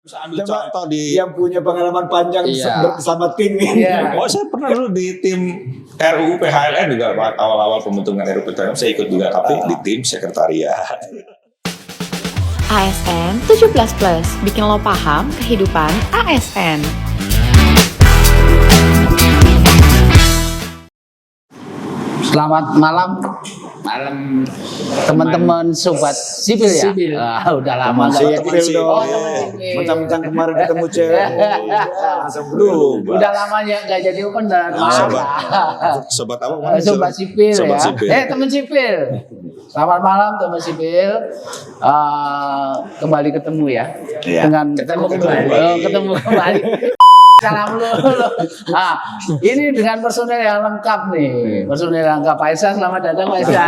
Bisa ambil contoh di yang punya pengalaman panjang bersama tim ini. Oh, saya pernah dulu di tim RUU PHLN juga awal-awal pembentukan RUU PHLN saya ikut juga, tapi di tim sekretariat. ASN 17+, bikin lo paham kehidupan ASN. Selamat malam teman-teman sobat sipil ya. Udah lama nggak ketemu dong. Mentang-mentang kemarin ketemu cewek, langsung berubah. Udah lama ya nggak jadi opener. Sobat apa? Sobat sipil sobat ya. Sipil. Teman sipil. Selamat malam teman sipil. Kembali ketemu ya. Dengan ketemu kembali. Salam dulu. Ini dengan personel yang lengkap nih. Personel yang lengkap. Pak Esa, selamat datang Pak Esa.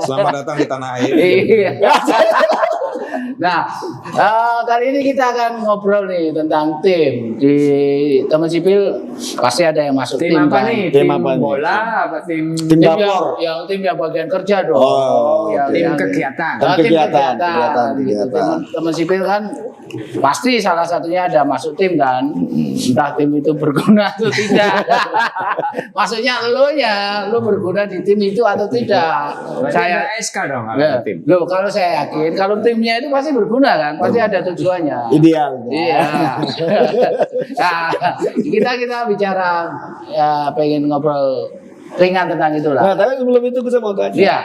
Selamat datang di tanah air. Nah, kali ini kita akan ngobrol nih tentang tim. Di teman sipil pasti ada yang masuk tim apa kan? nih? Tim Tim apa nih? bola apa tim dapur. Tim yang bagian kerja dong. Oke. tim kegiatan? Tim Kegiatan. Teman sipil kan pasti salah satunya ada masuk tim kan. Entah tim itu berguna atau tidak. Maksudnya lu berguna di tim itu atau tidak. Saya SK dong kalau tim. Loh, kalau saya yakin kalau timnya itu pasti berguna kan, pasti ada tujuannya. Ideal. Iya. Nah, kita bicara ya, pengen ngobrol ringan tentang itulah. Nah, tapi sebelum itu saya mau tanya. Iya.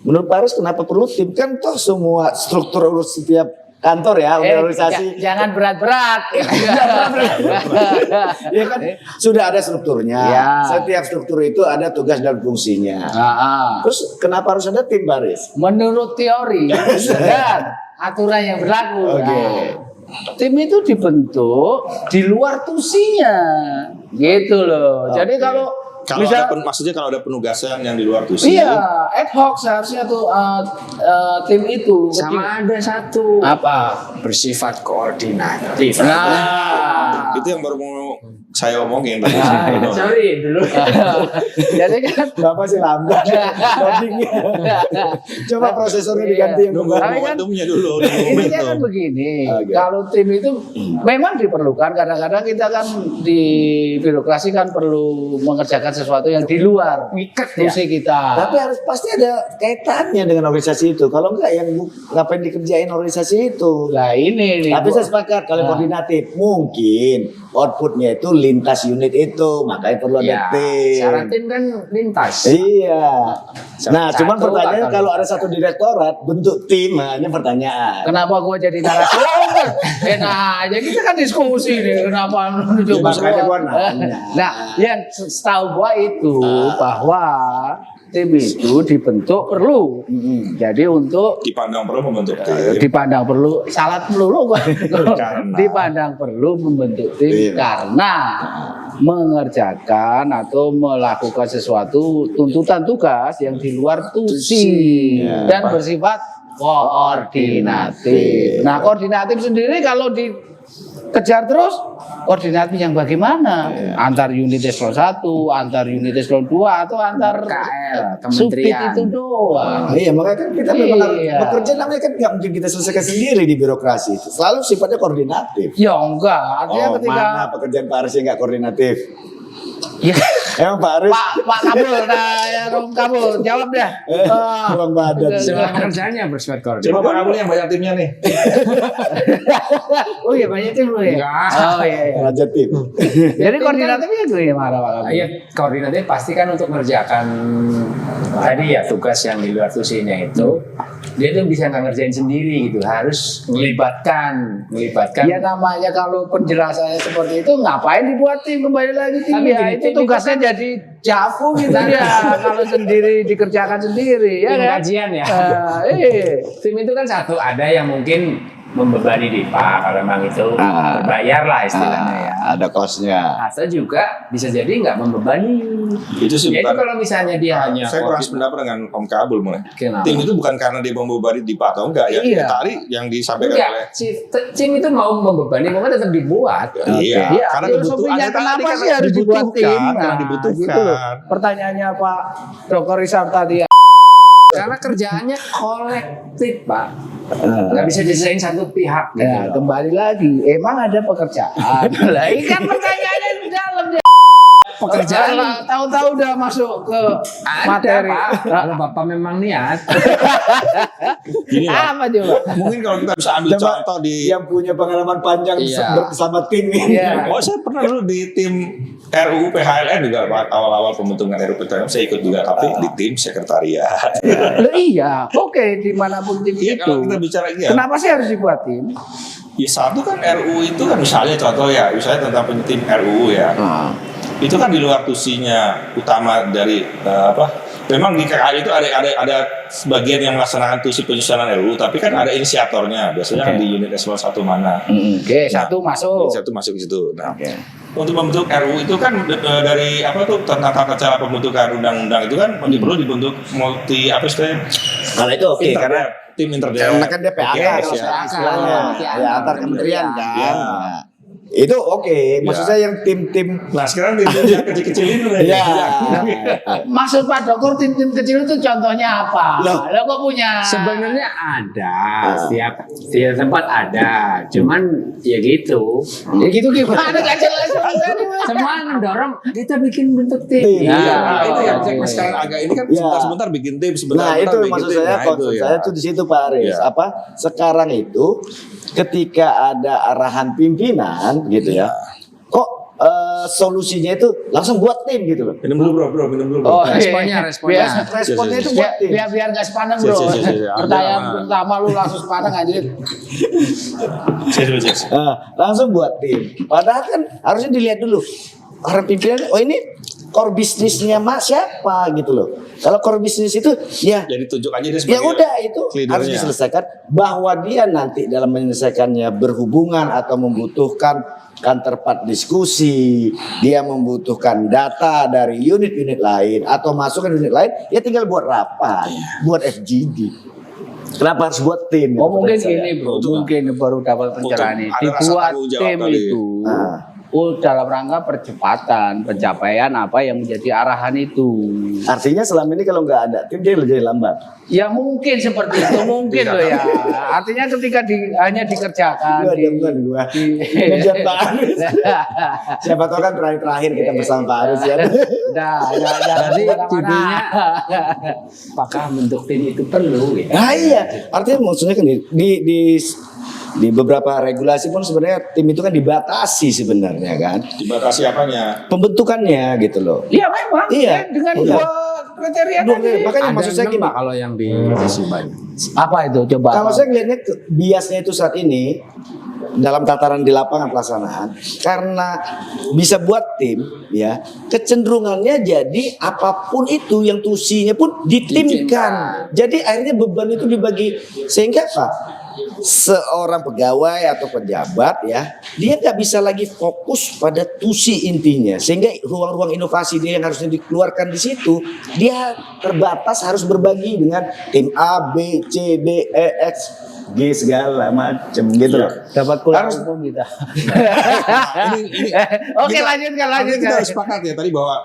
Menurut Paris kenapa perlu tim? Kan toh semua struktur urus setiap kantor ya, organisasi. Jangan berat-berat. Ya kan sudah ada strukturnya. Ya. Setiap struktur itu ada tugas dan fungsinya. Terus kenapa harus ada tim, Paris? Menurut teori dan aturan yang berlaku. Oke. Tim itu dibentuk di luar tusinya, gitu loh. Jadi kalau bisa, maksudnya kalau ada penugasan yang di luar tusi. iya, ad hoc seharusnya tuh tim itu. Sama ada satu Apa? bersifat koordinatif. Nah, Itu yang baru mau saya omongin tadi. Sorry dulu. jadi kan Bapak sih lambat loadingnya. Coba prosesornya diganti yang Nunggu Tapi kan- momentumnya dulu. intinya kan begini, kalau tim itu memang diperlukan. Kadang-kadang kita kan di birokrasi kan perlu mengerjakan sesuatu yang di luar Ngikat ya. fungsi kita. Tapi harus pasti ada kaitannya dengan organisasi itu. Kalau enggak yang ngapain dikerjain organisasi itu? Nah ini nih. Tapi saya sepakat kalau koordinatif mungkin outputnya itu lintas unit itu, makanya perlu ada Ya, tim. syarat tim kan lintas. Iya. Nah, Satu cuman pertanyaan atau kalau ada satu direktorat bentuk tim, hanya pertanyaan. Kenapa gua jadi narasumber? Enak aja kita kan diskusi nih. Kenapa menunjuk Mas Makanya Gua? gua nanya. Nah, yang setahu gua itu bahwa tim itu dibentuk perlu. Jadi untuk Dipandang perlu membentuk tim. dipandang perlu salat melulu gua. Karena. Dipandang perlu membentuk tim karena mengerjakan atau melakukan sesuatu tuntutan tugas yang di luar tusi dan bersifat koordinatif. Nah, koordinatif sendiri kalau dikejar terus koordinatif yang bagaimana? Antar unit eselon 1, antar unit eselon 2 atau antar KL, subdit kementerian. itu doang. Iya, makanya kan kita memang harus Iya. bekerja, namanya kan nggak mungkin kita selesaikan sendiri di birokrasi itu. Selalu sifatnya koordinatif. Ya enggak, artinya ketika mana pekerjaan Pak Aris yang nggak koordinatif? ya, Emang Pak Aris Pak Kabul, nah ya Rom Kabul, jawab dah. kurang badan. Semua pekerjaannya bersifat Coba koordinatif. Pak Kabul yang banyak timnya nih. Oh iya banyak tim lu ya. Enggak. Oh iya. Raja tim. Jadi koordinatifnya gue yang marah Pak Kabul. Iya, koordinatif pasti kan untuk mengerjakan tadi ya tugas yang di luar tusinya itu. Dia tuh bisa nggak ngerjain sendiri gitu, harus melibatkan. Ya namanya kalau penjelasannya seperti itu ngapain dibuat tim kembali lagi tim Tapi ya gini, itu tim itu tugasnya jadi jafu gitu ya kalau sendiri dikerjakan sendiri ya Tim kan. kajian ya. Tim Tim itu kan satu, ada yang mungkin membebani Dipa kalau memang itu berbayar lah istilahnya ya. Ada kosnya. Atau juga bisa jadi nggak membebani. Itu sih Ya itu bukan. kalau misalnya dia hanya Saya kurang sependapat dengan Om Kabul mulai. Kenapa? Tim itu bukan karena dia membebani Dipa atau enggak ya. Iya. Tadi yang disampaikan Enggak, oleh tim itu mau membebani, pokoknya tetap dibuat. Iya, Iya, karena filosofinya kebutuhan kenapa tadi sih harus dibuat tim? karena Nah, dibutuhkan. gitu loh. Pertanyaannya Pak Dr. Rizal tadi Karena kerjaannya kolektif, Pak. nggak bisa diselesain satu pihak. Gitu Ya, loh. kembali lagi, emang ada pekerjaan. Lah, ini kan pertanyaannya di dalam dia. Pekerjaan Tahu-tahu udah masuk ke ada materi. Pak. Kalau Bapak memang niat. Gini lah. Apa coba? Mungkin kalau kita bisa ambil Coba contoh di yang punya pengalaman panjang Iya. bersama tim ini. Iya. Oh, saya pernah dulu di tim RUU PHLN juga awal-awal pembentukan RUU PHLN saya ikut juga, tapi di tim sekretariat. Loh, iya, oke dimanapun tim Iya, itu. kalau kita bicara Kenapa sih harus dibuat tim? ya satu kan RUU itu kan misalnya contoh ya, misalnya tentang tim RUU ya. Itu kan di luar tusinya utama dari memang di KKI itu ada sebagian yang melaksanakan tusi penyusunan RUU, tapi kan ada inisiatornya, biasanya kan di unit eselon 1 mana. Oke, satu masuk. Satu masuk ke situ. Nah, untuk membentuk RUU itu kan dari tentang tata cara pembentukan undang-undang itu kan perlu dibentuk multi istilahnya Kalau itu oke karena tim interdep. karena kan DPAK Oke, kalau ya. istilahnya Ya, ya antar kementerian kan. Ya. Ya. Itu oke, maksud Ya. saya yang tim-tim Nah sekarang tim yang kecil-kecil itu ya. Maksud Pak Dokter tim-tim kecil itu contohnya apa? Loh. Lo kok punya? Sebenarnya ada, setiap tempat ada. Cuman ya gitu. Ya gitu gimana gak jelas. Semua mendorong kita bikin bentuk tim. Tim. Iya, Ya. nah, itu yang Oke. sekarang agak ini kan Ya. sebentar-sebentar bikin tim, Nah sebentar-sebentar itu bikin maksud tim. saya, Nah, konsep itu, ya. saya tuh di situ Pak Aris. Iya. Sekarang itu ketika ada arahan pimpinan gitu ya, kok solusinya itu langsung buat tim gitu loh. Minum dulu bro, minum dulu bro. Oh, Responnya. Responnya itu buat tim. biar gak sepaneng Siap, bro. siap, siap, siap. Pertanyaan Jangan. pertama lu langsung sepaneng anjir. Saya. Nah, langsung buat tim. Padahal kan harusnya dilihat dulu. Orang pimpinan, oh ini core bisnisnya Mas siapa gitu loh. Kalau core bisnis itu ya Jadi tunjuk aja dia ya sebagai udah itu leadernya. harus diselesaikan bahwa dia nanti dalam menyelesaikannya berhubungan atau membutuhkan counterpart diskusi, dia membutuhkan data dari unit-unit lain atau masuk ke unit lain, ya tinggal buat rapat, buat FGD. Kenapa harus buat tim? Oh mungkin Menurut saya. ini bro, Untuk- mungkin baru dapat pencerahan ini. ada rasa Dibuat tanggung jawab tim kali. itu. Nah. Dalam rangka percepatan pencapaian apa yang menjadi arahan itu. Artinya selama ini kalau nggak ada tim dia jadi lambat. Ya mungkin seperti itu mungkin loh ya. Artinya ketika hanya dikerjakan Gua diam-diam gua. Ngejar Pak Aris. Siapa tahu kan terakhir kita bersama Pak Aris ya. Udah, Jadi judulnya apakah bentuk tim itu perlu ya? Nah iya, artinya maksudnya kan di beberapa regulasi pun sebenarnya tim itu kan dibatasi sebenarnya kan. Dibatasi apanya? Pembentukannya gitu loh. Iya memang. Iya. Ya, dengan Iya. dua kriteria Dua, tadi. makanya Ada maksud saya 6 gini. Pak, kalau yang di Suban. Apa itu coba? Kalau saya ngelihatnya biasnya itu saat ini dalam tataran di lapangan pelaksanaan karena bisa buat tim ya kecenderungannya jadi apapun itu yang tusinya pun ditimkan. Jadi akhirnya beban itu dibagi sehingga apa? Seorang pegawai atau pejabat ya dia nggak bisa lagi fokus pada tusi intinya sehingga ruang-ruang inovasi dia yang harusnya dikeluarkan di situ dia terbatas harus berbagi dengan tim A, B, C, D, E, X, G segala macam gitu loh. Dapat kuliah Harus- umum kita. Ini Oke lanjutkan. Artinya kita harus sepakat ya tadi bahwa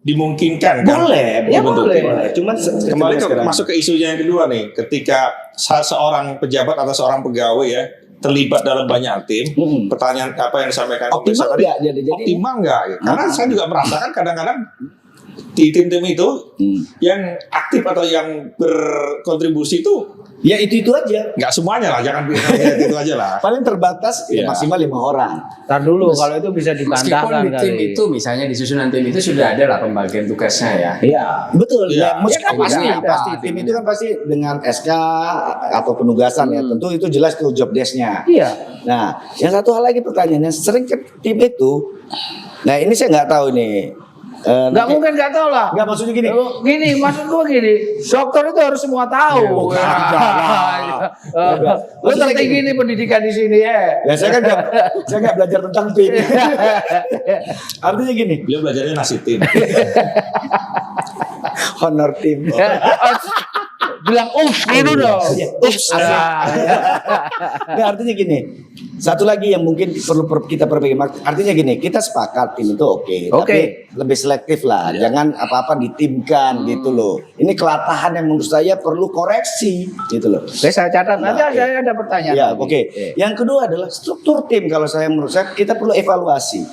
dimungkinkan kan? Boleh, Ya, dibentuk boleh. tim. Cuman Kembali ke, sekarang. masuk ke isunya yang kedua nih, ketika seorang pejabat atau seorang pegawai ya terlibat dalam banyak tim, pertanyaan apa yang disampaikan Optimal Pak Desa nggak jadi optimal nggak? Ya? Karena saya juga merasakan kadang-kadang di tim-tim itu yang aktif atau yang berkontribusi itu ya itu aja. nggak semuanya lah, jangan bilang itu aja lah. Paling terbatas ya Iya. maksimal 5 orang. Ntar dulu kalau itu bisa Meskipun ditantangkan di tim itu misalnya di susunan tim itu sudah ada lah pembagian tugasnya ya. Iya. Betul Iya. ya, mesti Ya kan pasti, ada. pasti tim itu kan pasti dengan SK atau penugasan ya. Tentu itu jelas tuh job desk-nya. Iya. Nah, yang satu hal lagi pertanyaannya sering ke tim itu. Nah, ini saya nggak tahu nih. Nggak mungkin nggak tahu lah. Nggak maksudnya gini. Gini, maksud gua gini. Dokter itu harus semua tahu. bukan. Lu tertinggi nih pendidikan di sini ya. Ya saya kan nggak belajar tentang tim. Artinya gini, Beliau belajarnya nasi tim. honor tim. bilang gitu dong. Ups. Nah, artinya gini. Satu lagi yang mungkin perlu kita perbaiki. Artinya gini, kita sepakat tim itu oke. Tapi lebih selektif lah. Jangan apa-apa ditimkan gitu loh. Ini kelatahan yang menurut saya perlu koreksi gitu loh. Oke, saya catat. Nanti saya ada pertanyaan. Ya, lagi. oke. Yang kedua adalah struktur tim. Kalau menurut saya kita perlu evaluasi.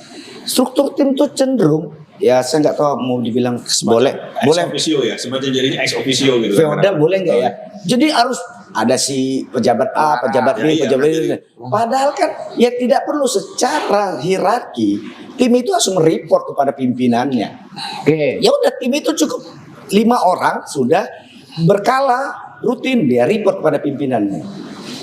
Struktur tim tuh cenderung, ya saya nggak tahu mau dibilang boleh Ex officio ya, semacam jadinya ex officio gitu. feodal boleh nggak ya? Jadi harus ada si pejabat A, pejabat B, iya, pejabat B. iya. Padahal kan ya tidak perlu secara hierarki. Tim itu harus mereport kepada pimpinannya. Oke. Ya udah tim itu cukup 5 orang sudah berkala rutin dia report kepada pimpinannya.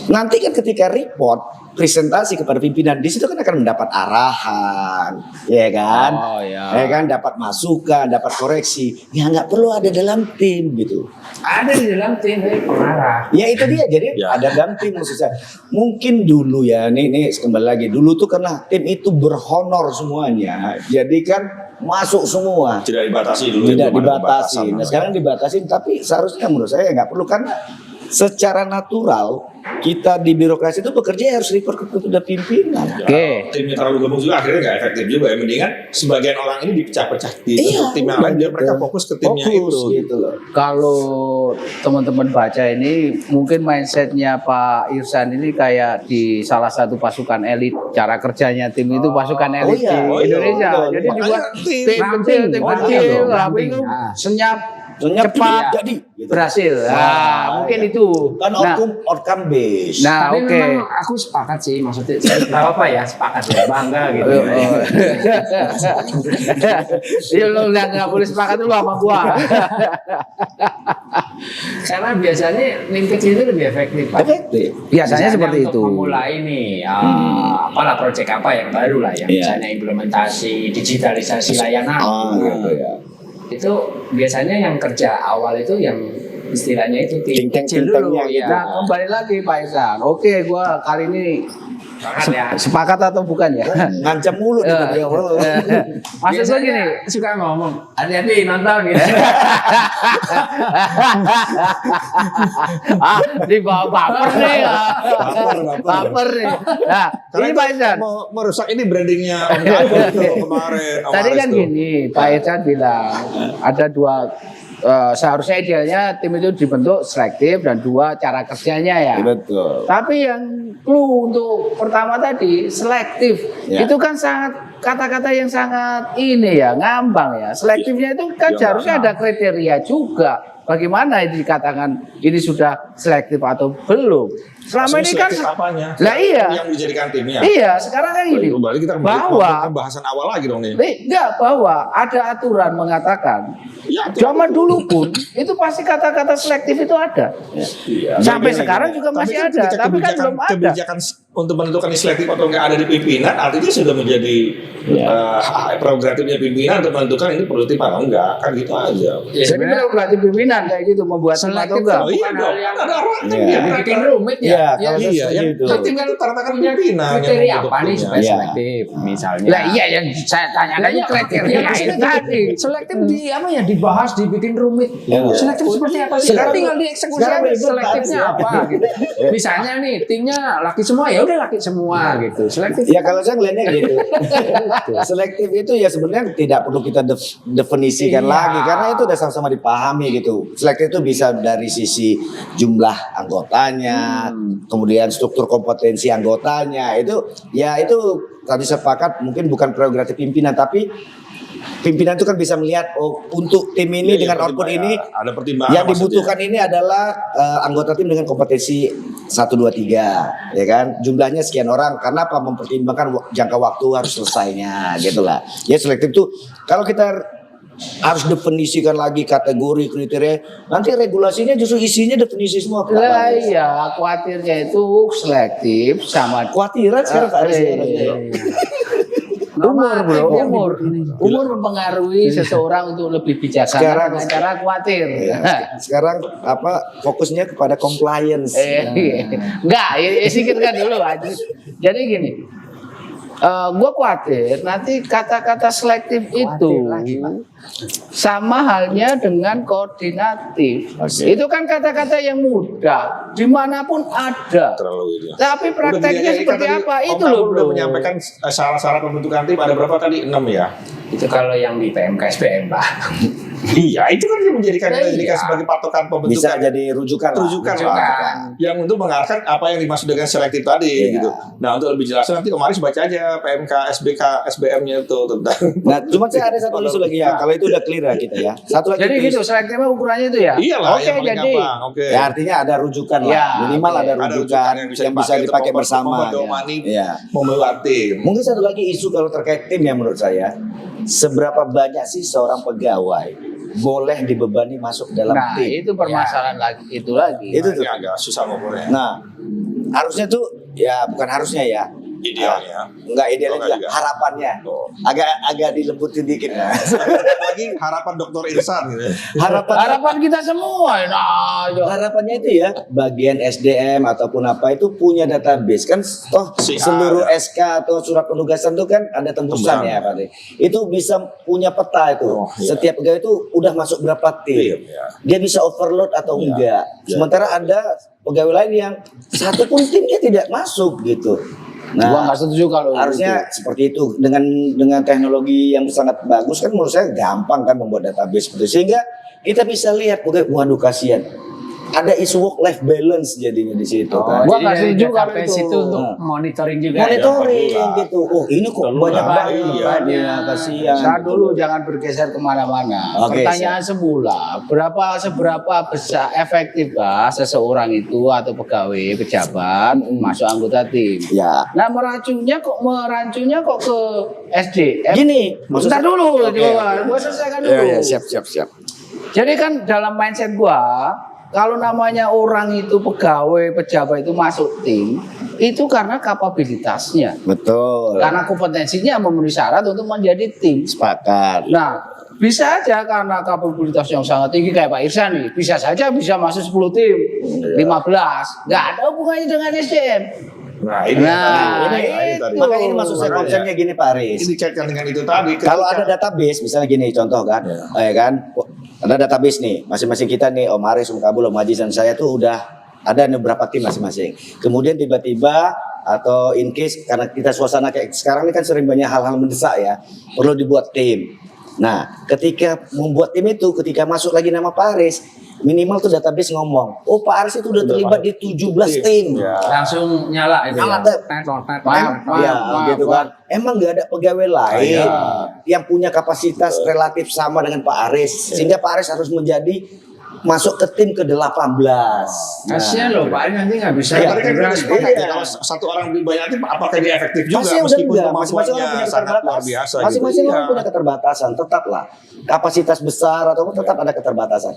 Nanti kan ketika report presentasi kepada pimpinan di situ kan akan mendapat arahan, ya kan? Oh, ya. Ya kan, dapat masukan, dapat koreksi. Ya nggak perlu ada dalam tim gitu. Ada di dalam tim dari pengarah. Ya itu dia. Jadi Ya. ada dalam tim maksud saya. Mungkin dulu ya, nih kembali lagi. Dulu tuh karena tim itu berhonor semuanya. Jadi kan masuk semua. Tidak dibatasi dulu. Tidak belum ada dibatasi. batasan. Nah sekarang dibatasin, tapi seharusnya menurut saya nggak perlu karena secara natural kita di birokrasi itu bekerja harus report kepada pimpinan. Ya, Oke. timnya terlalu gabung juga akhirnya nggak efektif juga ya. Mendingan sebagian orang ini dipecah-pecah di tim yang lain biar mereka fokus ke timnya Fokus, itu. gitu loh. Kalau teman-teman baca ini mungkin mindsetnya Pak Irsan ini kayak di salah satu pasukan elit, cara kerjanya tim itu pasukan elit iya, di Indonesia. betul. Jadi Makanya dibuat tim tim Oh, kecil, iya dong, tapi itu ramping. senyap, Senyap cepat, jadi gitu. berhasil. Mungkin itu. Kan outcome based. Nah, Tapi oke. memang aku sepakat sih, maksudnya nggak apa-apa ya, sepakat ya, bangga gitu. Iya lo nggak boleh sepakat dulu sama gua. Karena biasanya tim kecil itu lebih efektif, Pak. Efektif. Biasanya Misalnya seperti untuk itu. memulai nih, apalah proyek apa yang baru lah ya, Iya. misalnya implementasi digitalisasi layanan. Gitu ya. Itu biasanya yang kerja awal itu yang istilahnya itu tim Ting-teng, kecil ting-tengnya dulu gitu. ya. Nah, kembali lagi Pak Irsan. Oke, gua kali ini Sepakat ya. sepakat atau bukan ya? Ngancam mulu nih dari awal. Maksud gua gini, Suka ngomong, hati-hati nonton gitu. dibawa baper nih. Baper. Baper nih. Nah, Karena ini itu Pak Irsan. mau merusak ini brandingnya Om Gago itu kemarin. Om Tadi Aris kan tuh. gini, Pak Irsan bilang ada dua seharusnya idealnya tim itu dibentuk selektif dan dua cara kerjanya ya. Betul. Tapi yang clue untuk pertama tadi selektif Ya. itu kan sangat kata-kata yang sangat ini ya ngambang ya. Selektifnya itu kan Ya, seharusnya ada kriteria juga. Bagaimana ini dikatakan ini sudah selektif atau belum? Selama ini kan Selektif apanya? Lah iya. Yang dijadikan timnya. Iya, sekarang kan gini. Berarti kita kembali bahwa ke pembahasan awal lagi dong nih. enggak, bahwa ada aturan mengatakan Ya, zaman dulu pun itu pasti kata-kata selektif itu ada. Iya. Sampai Tapi sekarang juga Tapi masih kan ada, ketika tapi kan belum ada. kebijakan untuk menentukan selektif atau enggak ada di pimpinan, artinya sudah menjadi prerogatifnya pimpinan untuk menentukan ini produktif atau enggak, kan gitu aja. Ya, Jadi belum berarti pimpinan kayak gitu membuat tim atau selektif enggak. Oh iya bukan dong, hal yang ada arahan Iya. ya. bikin rumit ya. Iya, kalau saya Iya, setuju yang itu. tim kan ternyata pimpinan yang Kriteria membentuk apa nih timnya. supaya Iya. selektif misalnya? Lah iya yang saya tanya tadi kriteria itu tadi. Selektif di apa ya dibahas dibikin rumit. Iya. Selektif seperti apa sih? Sekarang- Tinggal dieksekusi sekarang aja itu selektifnya bahas apa gitu. Misalnya nih timnya laki semua ya udah laki semua gitu. Selektif. Ya kalau saya ngelihatnya gitu. Selektif itu ya sebenarnya tidak perlu kita definisikan Iya. lagi karena itu udah sama-sama dipahami gitu. Selektif itu bisa dari sisi jumlah anggotanya, kemudian struktur kompetensi anggotanya. Itu ya itu tadi sepakat mungkin bukan prerogatif pimpinan tapi pimpinan itu kan bisa melihat oh untuk tim ini Iya, dengan iya, output pertimbangan. ini Ada pertimbangan yang maksudnya. dibutuhkan ini adalah anggota tim dengan kompetensi 1 2 3 ya kan jumlahnya sekian orang karena apa mempertimbangkan jangka waktu harus selesainya gitulah ya selektif tuh kalau kita harus definisikan lagi kategori kriteria nanti regulasinya justru isinya definisi semua Lah iya, khawatirnya itu selektif sama khawatiran sekarang Pak Aris. umur bro, Normatif yang umur mempengaruhi seseorang untuk lebih bijaksana Sekarang- dengan cara khawatir. Ya, sekarang apa fokusnya kepada compliance. Enggak, ya, sikitkan dulu aja. Jadi gini, Gue khawatir nanti kata-kata selektif itu lagi, Pak. sama halnya dengan koordinatif. Oke. Itu kan kata-kata yang mudah, dimanapun ada. Terlalu ini. Tapi prakteknya seperti apa? Itu loh, udah bro. menyampaikan syarat-syarat pembentukan tim ada berapa tadi? 6 ya. Itu kalau yang di PMK SPM, Pak. Iya, itu kan yang menjadikan Iya. kita jadikan sebagai patokan Bisa pembentukan. jadi rujukan lah. Rujukan Rujukan. lah. Yang untuk mengarahkan apa yang dimaksud dengan selektif tadi Iya. gitu. Nah, untuk lebih jelasnya nanti kemarin baca aja PMK, SBK, SBM-nya itu tentang. Nah, cuma saya ada satu isu lagi ya. Kalau itu udah clear ya kita ya. Satu lagi Jadi tulis. gitu, selektifnya ukurannya itu ya. Iyalah, Oke, yang paling jadi gampang. Oke. Ya artinya ada rujukan lah. Ya, Minimal oke. ada Ada rujukan yang yang bisa dipakai untuk bersama. memedomani Ya. membuat tim. Mungkin satu lagi isu kalau terkait tim ya menurut saya, seberapa banyak sih seorang pegawai boleh dibebani masuk dalam nah tim? itu permasalahan lagi itu lagi. Itu tuh. Ini agak susah ngomongnya. Nah, harusnya tuh ya bukan harusnya ya. Idealnya. Enggak idealnya Oh, juga, enggak. harapannya. Oh. Agak dilembutin dikit. Nah. Lagi harapan Dokter Irsan gitu. Harapan kita semua, nah, aja. Harapannya itu ya bagian SDM ataupun apa itu punya database kan toh Si seluruh A, ya. SK atau surat penugasan itu kan ada tembusan ya Pak. Itu bisa punya peta itu. Oh, iya. Setiap pegawai itu udah masuk berapa tim. Iya. Dia bisa overload atau Iya. enggak. Iya. Sementara ada pegawai lain yang satu pun timnya tidak masuk gitu. Gua Nah, nggak setuju kalau harusnya gitu. seperti itu dengan teknologi yang sangat bagus kan menurut saya gampang kan membuat database seperti itu. Sehingga kita bisa lihat pokoknya waduh kasihan ada isu work life balance jadinya di situ kan. Gua Jadi nggak dari setuju kalau database itu. itu untuk Nah. monitoring juga. Monitoring perlu lah. gitu. Oh ini kok Perlu banyak lah. banget Iya. bebannya, kasihan. Saat dulu jangan bergeser kemana-mana. Oke, Pertanyaan semula, seberapa besar efektifkah seseorang itu atau pegawai pejabat masuk anggota tim? Ya. Nah merancunya kok ke SDM. Gini, Bentar dulu, Oke. gua selesaikan dulu. Ya, ya, siap. Jadi kan dalam mindset gua, kalau namanya orang itu pegawai pejabat itu masuk tim, itu karena kapabilitasnya, Betul. karena kompetensinya memenuhi syarat untuk menjadi tim. Sepakat. Nah, bisa aja karena kapabilitas yang sangat tinggi kayak Pak Irsan nih, bisa saja bisa masuk 10 tim, 15, nggak ada hubungannya dengan SDM. Nah, ini Nah, tadi. itu. Makanya ini maksud saya konsepnya gini Pak Aris. Ini dikaitkan dengan itu tadi. Kalau ada database, misalnya gini contoh kan, ya kan, ada database nih, masing-masing kita nih, Om Aris, Om Kabul, Om Aziz dan saya tuh udah ada nih beberapa tim masing-masing. Kemudian tiba-tiba atau in case karena kita suasana kayak sekarang ini kan sering banyak hal-hal mendesak ya, perlu dibuat tim. Nah, ketika membuat tim itu, ketika masuk lagi nama Pak Aris, minimal tuh database ngomong, oh Pak Aris itu udah terlibat di 17 tim. Ya. Langsung nyala itu Nyala, ya. Tep. Ya, gitu kan. Emang nggak ada pegawai lain yang punya kapasitas relatif sama dengan Pak Aris, sehingga Pak Aris harus menjadi masuk ke tim ke-18. Kasihan loh Pak, ini nanti nggak bisa. Saya tadi kan kita sepakat Iya. ya, kalau satu orang lebih banyak tim, apakah dia efektif juga Masih udah meskipun enggak, masing-masing kemampuannya orang punya sangat luar keterbatasan. biasa Masing-masing gitu. orang Iya. punya keterbatasan, tetaplah kapasitas besar ataupun tetap ada keterbatasan.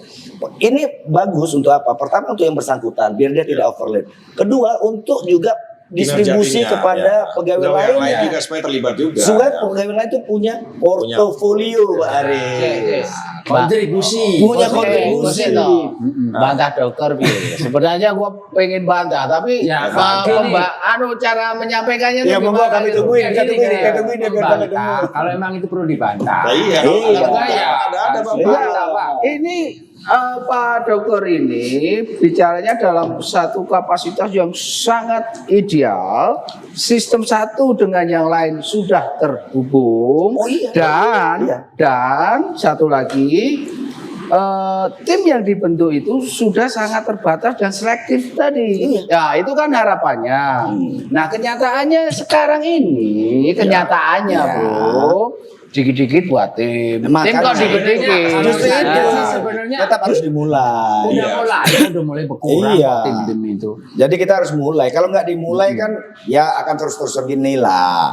Ini bagus untuk apa? Pertama untuk yang bersangkutan biar dia tidak overlap. Kedua untuk juga distribusi Kinerjanya, kepada ya. pegawai yang lain lain. juga supaya terlibat juga. Supaya ya. pegawai lain itu punya portofolio, Pak Aris. Kontribusi. Punya Oke, kontribusi. toh. Bantah dokter piye. Sebenarnya gua pengen bantah tapi Ya, gini, gini. cara menyampaikannya Ya, tuh monggo gimana kami gitu. tungguin, Kayak kita gini, tungguin, gini. kita tungguin ya, biar pada Bantah. Kalau emang itu perlu dibantah. Nah, iya, Iya. ada Bang. Iya, ini Pak Dokter ini bicaranya dalam satu kapasitas yang sangat ideal, sistem satu dengan yang lain sudah terhubung, Oh iya. Iya. dan satu lagi tim yang dibentuk itu sudah sangat terbatas dan selektif tadi. Ya itu kan harapannya. Nah kenyataannya sekarang ini kenyataannya bro. Dikit-dikit buat tim. Tim kok dikit-dikit. Justru Sebenarnya itu. sih sebenarnya Tetap harus dimulai. udah mulai berkurang Iya. kok tim-tim itu. Jadi kita harus mulai. Kalau nggak dimulai kan ya akan terus-terusan gini lah.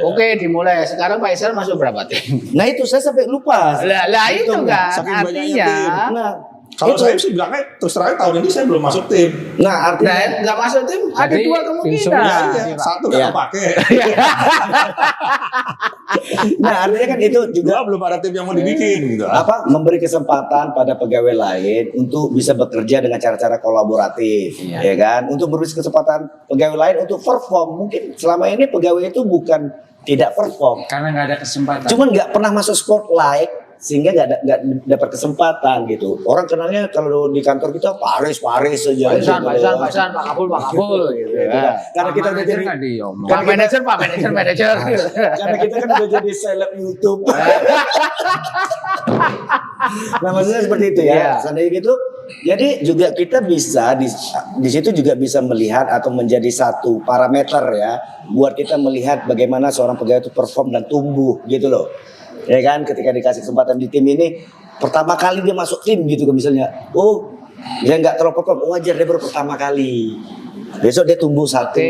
Oke dimulai. Sekarang Pak Isar masuk berapa tim? Nah itu saya sampai lupa. Lah itu kan Saking banyaknya artinya Nah, Kalau Itu. saya sih bilangnya terus terang tahun ini saya belum masuk tim. Nah, artinya Nah, nggak masuk tim ada Jadi, dua Ya, kemungkinan. iya, satu Iya. nggak kepake. nah, artinya kan itu juga Juga belum ada tim yang mau dibikin gitu. memberi kesempatan pada pegawai lain untuk bisa bekerja dengan cara-cara kolaboratif, ya kan? Untuk memberi kesempatan pegawai lain untuk perform. Mungkin selama ini pegawai itu bukan tidak perform, Karena nggak ada kesempatan. cuman nggak pernah masuk spotlight sehingga nggak dapat kesempatan gitu. Orang kenalnya kalau di kantor kita Paris saja. Paisan, gitu. Pak Kabul gitu. Gitu kan. Karena kita udah jadi nggak diomong. Pak manajer. karena kita kan udah jadi seleb YouTube. Nah maksudnya seperti itu ya. Iya. Seandainya gitu, jadi juga kita bisa di situ juga bisa melihat atau menjadi satu parameter ya, buat kita melihat bagaimana seorang pegawai itu perform dan tumbuh gitu loh. Ya kan, ketika dikasih kesempatan di tim ini, pertama kali dia masuk tim gitu kan misalnya, oh dia nggak terlalu perform, wajar dia baru pertama kali. Besok dia tumbuh 1, 2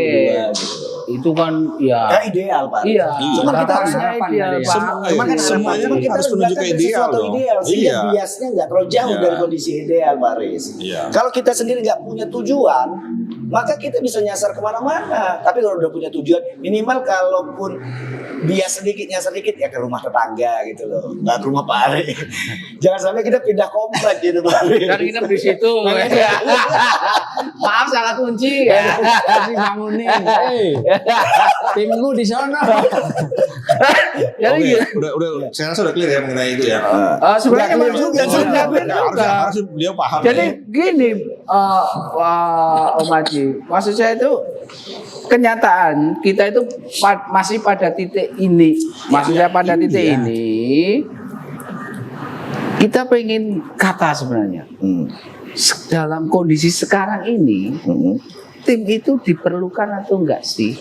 gitu. Itu kan ya. Ya ideal Pak. Iya. Cuma kita harus harapan ideal, tadi ya. Pak. Cuma kan Semuanya harapan kita harus menuju ke mendapatkan ideal sesuatu dong. ideal sehingga Iya. biasnya nggak terlalu jauh Iya. dari kondisi ideal Pak Riz. Iya. Kalau kita sendiri nggak punya tujuan, maka kita bisa nyasar kemana-mana. Tapi kalau udah punya tujuan, minimal kalaupun bias sedikit nyasar sedikit ya ke rumah tetangga gitu loh, nggak ke rumah Pak Ari. Jangan sampai kita pindah komplek gitu Pak Ari. Kan nginep di situ. Maaf salah kunci ya. Harus dibangunin. Timmu di sana. Jadi Oke, gitu. udah saya rasa udah clear ya mengenai itu ya. Sebenarnya Nggak clear memang juga, sudah sebenarnya. clear juga. Harus beliau paham. Jadi ya. gini, Om Haji, maksud saya itu kenyataan kita itu masih pada titik ini. Maksudnya pada titik ini kita pengen kata sebenarnya dalam kondisi sekarang ini tim itu diperlukan atau enggak sih?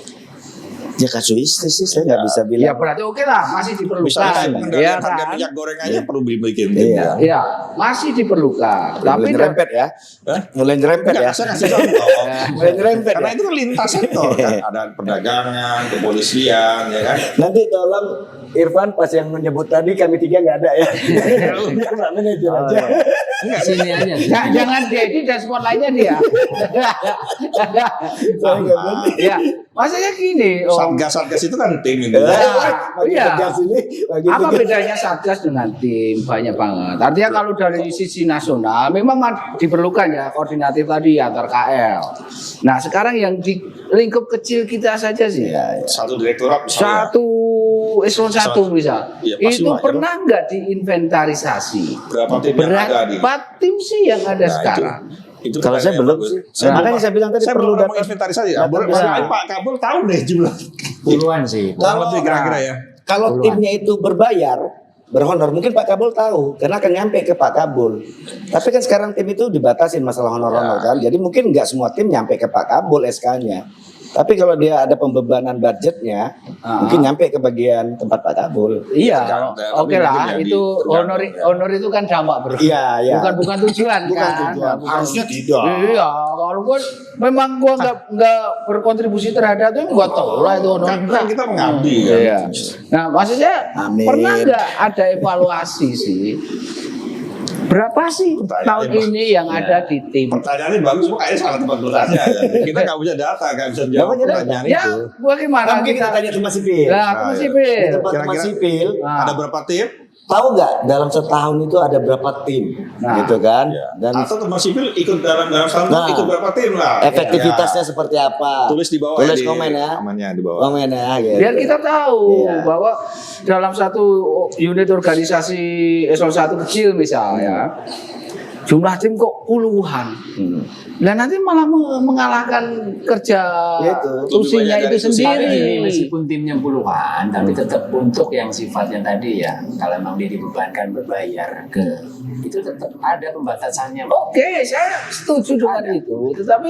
Ya kasuistis sih saya nggak bisa Ya bilang. berarti oke lah masih diperlukan. Misalnya Ya pengendalian harga kan? minyak goreng aja perlu bikin tim. Iya. Ya masih diperlukan. Mulai Tapi nyerempet ya. Hah? Mulai nyerempet ya. Enggak, saya kasih contoh. Mulai nyerempet Karena ya. itu kan lintas sektor kan. Ada perdagangan, kepolisian, ya kan. Nanti tolong Irfan pas yang menyebut tadi kami 3 nggak ada ya. Biar Pak manajer aja. Sini aja. jangan Dedi dan spotlightnya dia. Saya nggak berani. Ya, maksudnya gini, Om. Satgas itu kan tim ini. Makin Iya. tegas ini, makin Apa tegas. bedanya Satgas dengan tim? Banyak banget. Artinya kalau dari sisi nasional memang diperlukan ya koordinatif tadi antar KL. Nah, sekarang yang di lingkup kecil kita saja sih. Iya, iya. Satu direktorat misalnya. Satu eselon 1 misal. Iya, pasti Itu lah, pernah nggak diinventarisasi? Berapa tim yang ada di. Berapa tim sih yang ada Nah, sekarang? Itu Kalau kan saya yang belum bagus. sih. Saya Makanya belum- saya bilang tadi saya perlu belum data- menginventarisasi. data Boleh besar. Pak Kabul tahu deh jumlah. Puluhan sih. Kurang lebih kira-kira ya. Kalau timnya itu berbayar, berhonor, mungkin Pak Kabul tahu, karena akan nyampe ke Pak Kabul. Tapi kan sekarang tim itu dibatasin masalah honor-honor kan, jadi mungkin nggak semua tim nyampe ke Pak Kabul SK-nya. Tapi kalau dia ada pembebanan budgetnya, mungkin nyampe ke bagian tempat Pak Kabul. Iya, Tergantung, oke tapi lah. mungkin yang Itu tergantung, ya. honor itu kan dampak ber. Iya, iya. Bukan tujuan Bukan kan. tujuan. Bukan- Harusnya tidak. Iya, kalau gua memang gua nggak berkontribusi terhadap itu gua tahu lah itu honor. Kan kita mengabdi kan. Iya. Nah, maksudnya Amin. pernah nggak ada evaluasi sih? Berapa sih Pertanyaan tahun Pak. ini yang ada di tim? Pertanyaannya bagus, cuma kayaknya salah tempat bertanya. Kita nggak punya data, nggak bisa jawab punya data. pertanyaan Ya, itu. bagaimana Mungkin kita tanya teman sipil. Nah, aku Nah, masih iya. Bil. Teman-teman Kira-kira- sipil, Nah. Ada berapa tim? tahu nggak dalam setahun itu ada berapa tim, Nah. gitu kan? Ya. Dan Atau teman sipil ikut dalam setahun Nah. ikut berapa tim lah? efektivitasnya Ya. seperti apa? Tulis di bawah. Tulis di komen ya. Amannya di bawah. Komen ya. Gitu. Biar kita tahu Iya. bahwa dalam satu unit organisasi eselon 1 kecil misalnya, jumlah tim kok puluhan. Dan nanti malah mengalahkan kerja Ya itu. tusinya Lebih banyak itu dari tusi. Tapi sendiri. gini, meskipun timnya puluhan, tapi tetap untuk yang sifatnya tadi ya, kalau memang dia dibebankan berbayar ke itu tetap ada pembatasannya. Oke, saya setuju dengan itu. Tetapi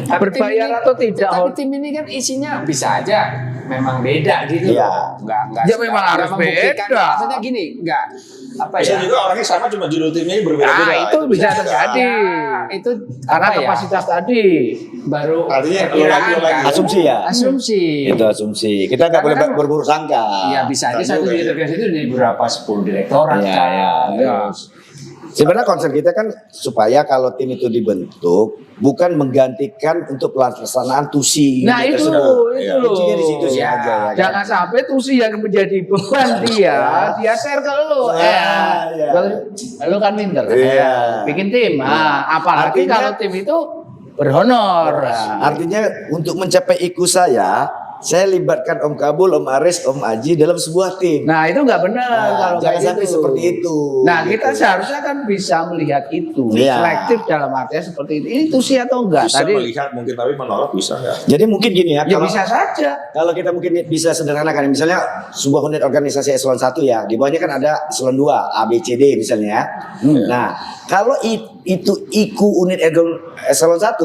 Tapi berbayar tim ini- atau tidak? Tapi tim ini kan isinya bisa aja memang beda gitu Iya. loh. Enggak. Ya, memang harus membuktikan. beda. Maksudnya gini, enggak apa Bisa ya? juga orangnya sama, cuma judul timnya berbeda-beda. Nah, itu bisa juga. terjadi. Itu Karena apa ya? kapasitas tadi. Baru Artinya perkiraan kalau lagi- kan. Asumsi ya? Asumsi. Itu asumsi. Kita nggak boleh Karena kan- berburuk sangka. Iya bisa aja Kan satu juga, direktorat itu di berapa 10 direktorat Iya, kan. iya. Terus Sebenarnya concern kita kan supaya kalau tim itu dibentuk bukan menggantikan untuk pelaksanaan tusi. Nah unit itu tersebut. itu loh. Kuncinya di situ sih Ya, aja. Ya, jangan sampai tusi yang menjadi beban dia share ke lu. iya. Lu kan pinter. Iya. Bikin tim. Nah, apalagi Artinya- kalau tim itu berhonor. Artinya untuk mencapai IQ saya libatkan Om Kabul, Om Aris, Om Aji dalam sebuah tim. Nah itu nggak benar kalau jangan kayak sampai gitu. seperti itu. Nah gitu. kita seharusnya kan bisa melihat itu Iya. selektif dalam artinya seperti itu sih atau enggak Bisa tadi melihat mungkin tapi menolak bisa nggak? Jadi mungkin gini ya, ya bisa saja. kalau kita mungkin bisa sederhanakan, misalnya sebuah unit organisasi eselon 1 ya, di bawahnya kan ada eselon 2, A, B, C, D misalnya. Nah, kalau itu IQ unit eselon 1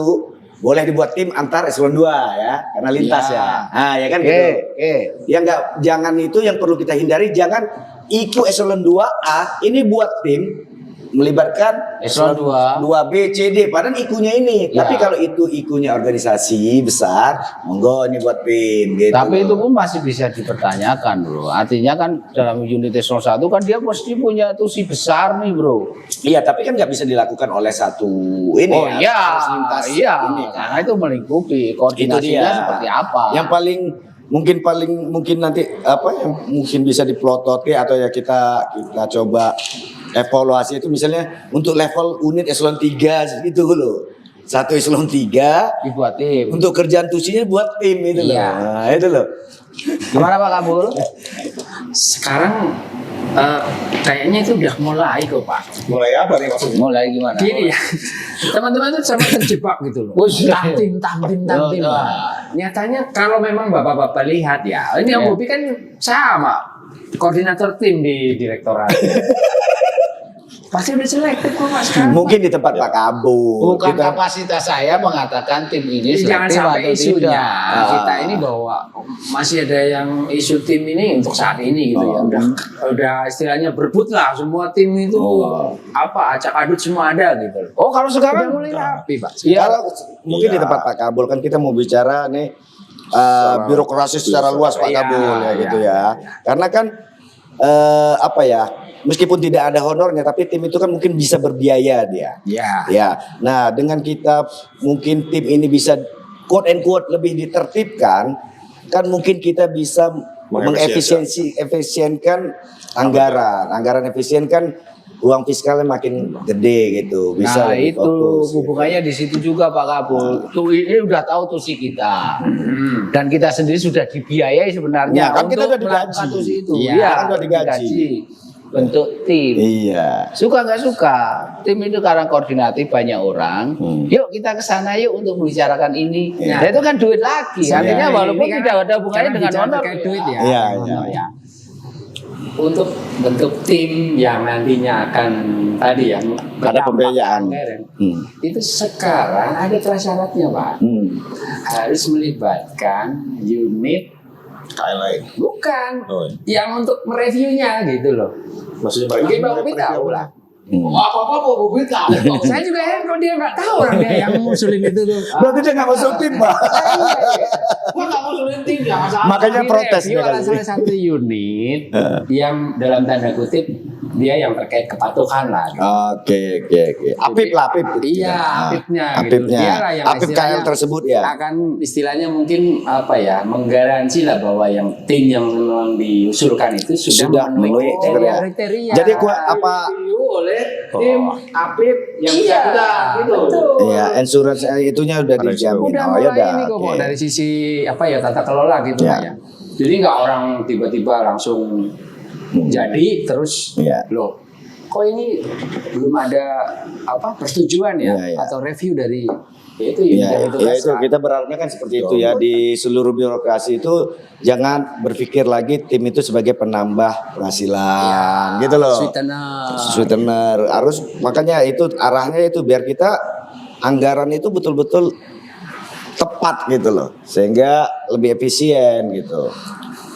boleh dibuat tim antar eselon 2 ya, karena lintas Iya. ya. Nah, ya kan Oke, gitu. oke. Yang jangan itu yang perlu kita hindari, jangan IQ eselon 2A ini buat tim melibatkan Eselon 2. 2B, C, D, padahal IQ-nya ini. Ya. Tapi kalau itu IQ-nya organisasi besar, monggo ini buat tim gitu. Tapi itu pun masih bisa dipertanyakan bro. Artinya kan dalam unit eselon 1 kan dia pasti punya tusi besar nih bro. Iya, tapi kan nggak bisa dilakukan oleh satu ini Oh ya, iya, harus lintas iya. ini kan. Karena itu melingkupi Itu koordinasinya dia. seperti apa. Yang mungkin nanti apa yang mungkin bisa diplototi atau ya kita coba evaluasi itu misalnya untuk level unit eselon 3 gitu loh. Satu eselon 3 dibuat tim. untuk kerjaan tusinya buat tim itu loh. Iya. Nah, itu loh. Gimana Pak Kabul? Sekarang kayaknya itu udah mulai kok Pak. Mulai apa nih maksudnya? Mulai gimana? Gini ya, teman-teman tuh sama terjebak gitu loh. Oh, sudah. Tantim. Pak. Nyatanya kalau memang bapak-bapak lihat ya, ini Om Ya. Bobi kan sama koordinator tim di direktorat. Pasti udah selektif kok Pak sekarang. Mungkin di tempat Pak Kabul. Bukan Kita- kapasitas saya mengatakan tim ini Jangan selektif sampai atau isunya tidak. kita ini bahwa masih ada yang isu tim ini untuk saat ini gitu ya. Udah istilahnya berebut lah semua tim itu apa acak adut semua ada gitu. Oh kalau Udah sekarang mulai rapi Pak. Ya, kalau mungkin di tempat Pak Kabul kan kita mau bicara nih birokrasi secara luas Pak Iya, Kabul ya iya, gitu ya. Karena kan apa ya? Meskipun tidak ada honornya, tapi tim itu kan mungkin bisa berbiaya dia. Ya. Ya, nah dengan kita mungkin tim ini bisa quote and quote lebih ditertibkan, kan mungkin kita bisa efisienkan anggaran efisien kan ruang fiskalnya makin gede gitu, bisa nah lebih itu fokus, gitu. hubungannya di situ juga Pak Kabul. Tuh ini udah tahu tusi kita dan kita sendiri sudah dibiayai sebenarnya Ya, kan kita untuk udah melakukan digaji. tusi itu. Iya, Iya, kan udah digaji. bentuk tim. Iya. Suka nggak suka, tim itu karena koordinatif banyak orang. Yuk kita ke sana yuk untuk membicarakan ini. Iya. Nah, itu kan duit lagi. Artinya Nah, walaupun ini kan tidak ada hubungannya karena dengan bicara honor. terkait duit ya. Iya, Honor ya. Untuk bentuk tim yang nantinya akan tadi ya Ada pembiayaan. anggaran, Hmm. itu sekarang ada prasyaratnya Pak. Harus melibatkan unit KLA. bukan Oh, yang untuk mereviewnya gitu loh. maksudnya mereka Mungkin Pak Bobi tahu lah. Apa-apa Pak Bobi tahu. Saya juga heran kalau dia nggak tahu orang dia yang ngusulin itu tuh. Berarti dia nggak masuk tim, Pak. Gua nggak mau sulit tim, jangan salah. Makanya protes Direview dia oleh kali salah ini. satu unit yang dalam tanda kutip dia yang terkait kepatuhan lah. Gitu. Oke. Apip lah, Apip. Iya, Ah, Apipnya. Apipnya. Dia lah yang Apip istilahnya KL tersebut ya. Akan istilahnya mungkin apa ya, menggaransi lah bahwa yang tim yang memang diusulkan itu Sudah memenuhi memenuhi kriteria. Jadi apa Review oleh tim Apip yang Iya, bersangkutan gitu. betul. ya insurance itunya udah dijamin. Udah Oh, mulai ya udah. ini kok Oke. dari sisi apa ya tata kelola gitu Ya. lah ya. Jadi nggak orang tiba-tiba langsung jadi terus Ya. loh kok ini belum ada apa persetujuan ya, Ya. atau review dari itu Ya, itu ya itu kita berharapnya kan seperti itu ya, di seluruh birokrasi itu jangan berpikir lagi tim itu sebagai penambah penghasilan gitu loh. Sweetener harus, makanya itu arahnya itu biar kita anggaran itu betul-betul tepat gitu loh, sehingga lebih efisien gitu.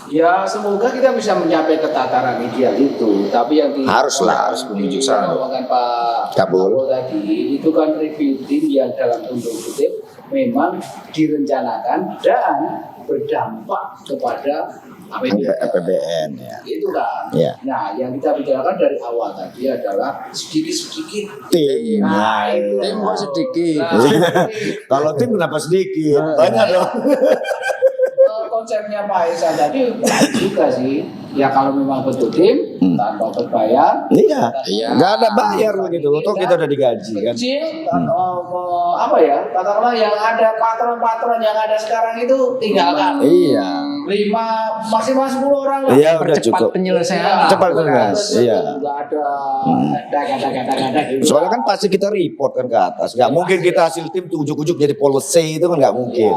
Ya semoga kita bisa mencapai ke tataran ideal itu. Tapi yang Harus menuju sana. Ngomongkan Pak Kabul. tadi itu kan review tim yang dalam tanda kutip memang direncanakan dan berdampak kepada APBN. APBN ya. Itu kan. Ya. Nah, yang kita bicarakan dari awal tadi adalah sedikit-sedikit. Tim. Nah, itu. Tim kok sedikit. Nah, Kalau tim kenapa sedikit? Banyak dong. konsepnya Pak Ihsan tadi juga sih. Ya kalau memang betul tim tanpa berbayar. Iya. Iya. Nggak ada bayar begitu. Toh kita udah digaji kan. Kecil, apa ya? Katakanlah yang ada patron-patron yang ada sekarang itu tinggalkan. Iya. 5 maksimal 10 orang lah. Iya udah Percepat cukup. penyelesaian. Cepat Mas. Iya. Nggak ada daga-daga gitu. Soalnya kan pasti kita report kan ke atas. Nggak mungkin kita hasil tim tuh ujuk-ujuk jadi policy itu kan nggak mungkin.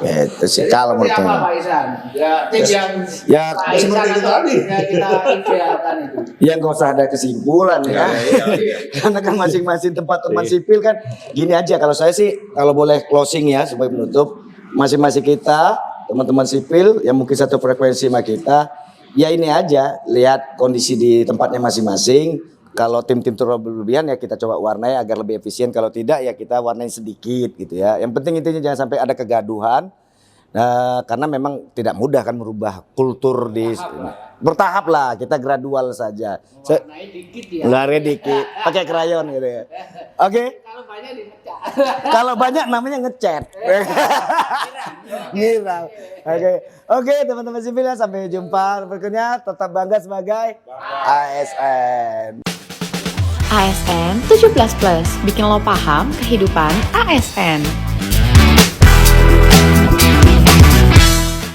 Itu sih kalau menurut Seperti apa saya. Pak Ihsan? Ya tim yang Ya Pak Ihsan seperti itu atau tadi. timnya kita idealkan itu. yang nggak usah ada kesimpulan ya. Karena kan masing-masing tempat-tempat sipil kan gini aja kalau saya sih kalau boleh closing ya sebagai penutup masing-masing kita teman-teman sipil yang mungkin satu frekuensi sama kita ya ini aja lihat kondisi di tempatnya masing-masing. Kalau tim-tim terlalu berlebihan ya kita coba warnai agar lebih efisien. Kalau tidak ya kita warnai sedikit gitu ya. Yang penting intinya jangan sampai ada kegaduhan. Karena memang tidak mudah kan merubah kultur di bertahap lah. Kita gradual saja. Warnai dikit ya. Lari dikit, pakai krayon gitu ya. Oke. Kalau banyak dipecat. Kalau banyak namanya ngecat. Ngiram. Oke, teman-teman sipil ya sampai jumpa berikutnya. Tetap bangga sebagai ASN. ASN 17+, bikin lo paham kehidupan ASN.